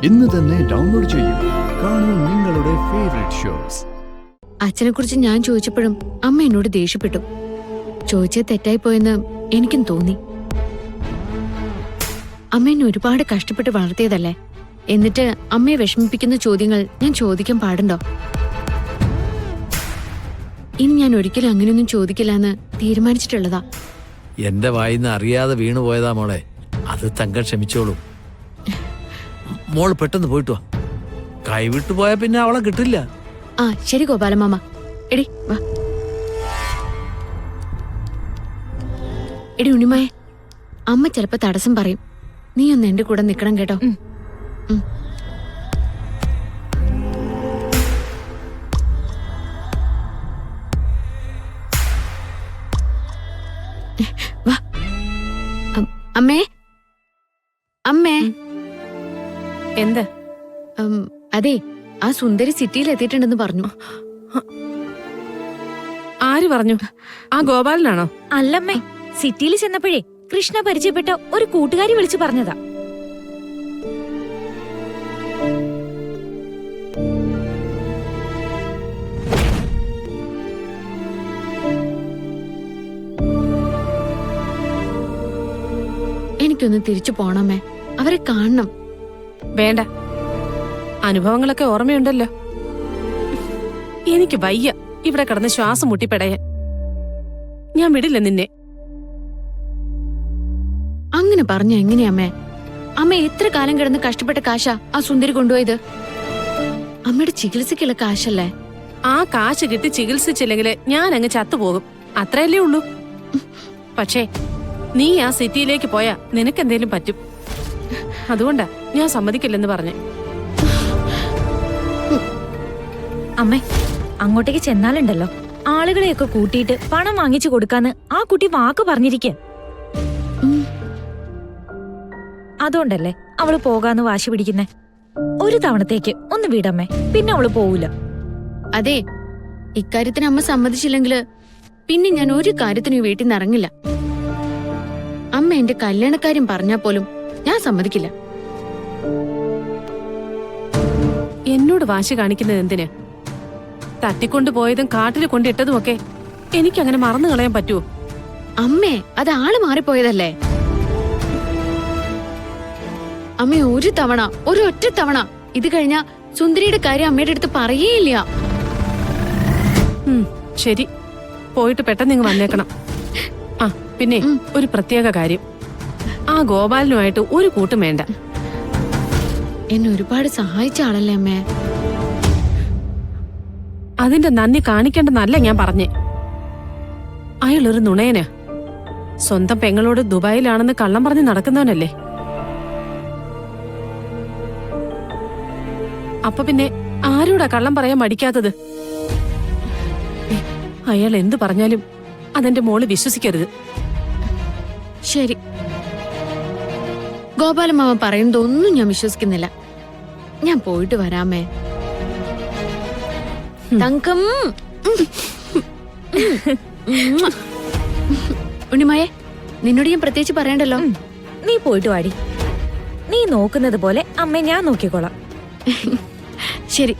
ഇന്ന് തന്നെ ഡൗൺലോഡ് ചെയ്യൂ. കാണൂ നിങ്ങളുടെ ഫേവറേറ്റ് ഷോസ്. അച്ഛനെ കുറിച്ച് ഞാൻ ചോദിച്ചപ്പോഴും അമ്മ എന്നോട് ദേഷ്യപ്പെട്ടു. ചോദിച്ചത് തെറ്റായി പോയെന്ന് എനിക്കും തോന്നി. അമ്മ എന്നെ ഒരുപാട് കഷ്ടപ്പെട്ട് വളർത്തിയതല്ലേ, എന്നിട്ട് അമ്മയെ വിഷമിപ്പിക്കുന്ന ചോദ്യങ്ങൾ ഞാൻ ചോദിക്കാൻ പാടുണ്ടോ? ഇനി ഞാൻ ഒരിക്കലും അങ്ങനെയൊന്നും ചോദിക്കില്ല എന്ന് തീരുമാനിച്ചിട്ടുള്ളതാ. എന്റെ വായിന്ന് അറിയാതെ വീണുപോയതാ മോളെ, അത് തങ്കം ക്ഷമിച്ചോളൂ. മോള് പെട്ടെന്ന് പോയിട്ട് വാ, കൈവിട്ടു പോയാ പിന്നെ അവളെ കിട്ടില്ല. ആ ശരി ഗോപാലമാമ, എടി വാ. എടി ഉണ്ണിമായെ, അമ്മ ചിലപ്പോ തടസ്സം പറയും, നീ ഒന്ന് എന്റെ കൂടെ നിക്കണം കേട്ടോ. വാ. അമ്മേ അമ്മേ. എന്താ? അതെ, ആ സുന്ദരി സിറ്റിയിൽ എത്തിയിട്ടുണ്ടെന്ന് പറഞ്ഞു. ആര് പറഞ്ഞു? ആ ഗോപാലനാണോ? അല്ലമ്മേ, സിറ്റിയിൽ ചെന്നപ്പോഴേ കൃഷ്ണ പരിചയപ്പെട്ട ഒരു കൂട്ടുകാരി വിളിച്ചു പറഞ്ഞതാ. എനിക്കൊന്ന് തിരിച്ചു പോണമേ, അവരെ കാണണം. വേണ്ട, അനുഭവങ്ങളൊക്കെ ഓർമ്മയുണ്ടല്ലോ. എനിക്ക് വയ്യ ഇവിടെ കിടന്ന് ശ്വാസം മുട്ടിപ്പെടയാൻ. ഞാൻ വിടില്ല നിന്നെ. അങ്ങനെ പറഞ്ഞ എങ്ങനെയമ്മേ? അമ്മ എത്ര കാലം കിടന്ന് കഷ്ടപ്പെട്ട കാശാ ആ സുന്ദരി കൊണ്ടുപോയത്? അമ്മയുടെ ചികിത്സക്കുള്ള കാശല്ലേ? ആ കാശ് കിട്ടി ചികിത്സിച്ചില്ലെങ്കിൽ ഞാൻ അങ്ങ് ചത്തുപോകും, അത്രയല്ലേ ഉള്ളൂ. പക്ഷേ നീ ആ സിറ്റിയിലേക്ക് പോയാ നിനക്കെന്തേലും പറ്റും. അതുകൊണ്ടാ ഞാൻ സമ്മതിക്കില്ലെന്ന് പറഞ്ഞേ. അമ്മേ, അങ്ങോട്ടേക്ക് ചെന്നാലുണ്ടല്ലോ, ആളുകളെയൊക്കെ കൂട്ടിയിട്ട് പണം വാങ്ങിച്ചു കൊടുക്കാന്ന് ആ കുട്ടി വാക്ക് പറഞ്ഞിരിക്കുക. അതുകൊണ്ടല്ലേ അവള് പോകാന്ന് വാശി പിടിക്കുന്നേ. ഒരു തവണത്തേക്ക് ഒന്ന് വിടമ്മേ, പിന്നെ അവള് പോവൂല. അതെ, ഇക്കാര്യത്തിന് അമ്മ സമ്മതിച്ചില്ലെങ്കില് പിന്നെ ഞാൻ ഒരു കാര്യത്തിനും വീട്ടിൽ നിന്ന് ഇറങ്ങില്ല. അമ്മ എന്റെ കല്യാണക്കാര്യം പറഞ്ഞാ പോലും ഞാൻ സമ്മതിക്കില്ല. എന്നോട് വാശി കാണിക്കുന്നത് എന്തിന്? തട്ടിക്കൊണ്ടു പോയതും കാട്ടിൽ കൊണ്ടിട്ടതുമൊക്കെ എനിക്കങ്ങനെ മറന്നു കളയാൻ പറ്റുമോ? അമ്മേ, അത് ആള് മാറിപ്പോയതല്ലേ. അമ്മ ഒരു തവണ, ഒരു ഒറ്റ തവണ ഇത് കഴിഞ്ഞ സുന്ദരിയുടെ കാര്യം അമ്മയുടെ അടുത്ത് പറയേയില്ല. ശരി, പോയിട്ട് പെട്ടെന്ന് ഇങ്ങ് വന്നേക്കണം. ആ പിന്നെ ഒരു പ്രത്യേക കാര്യം, ആ ഗോപാലനുമായിട്ട് ഒരു കൂട്ടും വേണ്ട. എന്നെ ഒരുപാട് സഹായിച്ച ആളല്ലേ അമ്മേ. അതിന്റെ നന്ദി കാണിക്കേണ്ടെന്നല്ല ഞാൻ പറഞ്ഞേ. അയാളൊരു നുണയനാ. സ്വന്തം പെങ്ങളോട് ദുബായിലാണെന്ന് കള്ളം പറഞ്ഞ് നടക്കുന്നവനല്ലേ. അപ്പൊ പിന്നെ ആരോടാ കള്ളം പറയാൻ മടിക്കാത്തത്? അയാൾ എന്തു പറഞ്ഞാലും അതെന്റെ മോള് വിശ്വസിക്കരുത്. ശരി, ഗോപാലമാമ പറയുന്നതൊന്നും ഞാൻ വിശ്വസിക്കുന്നില്ല. ഞാൻ പോയിട്ട് വരാമേ. തങ്കം. ഉണ്ണിമായെ, നിന്നോട് ഞാൻ പ്രത്യേകിച്ച് പറയണ്ടല്ലോ. നീ പോയിട്ട് വാടി. നീ നോക്കുന്നത് പോലെ അമ്മ ഞാൻ നോക്കിക്കോളാം. ശരി.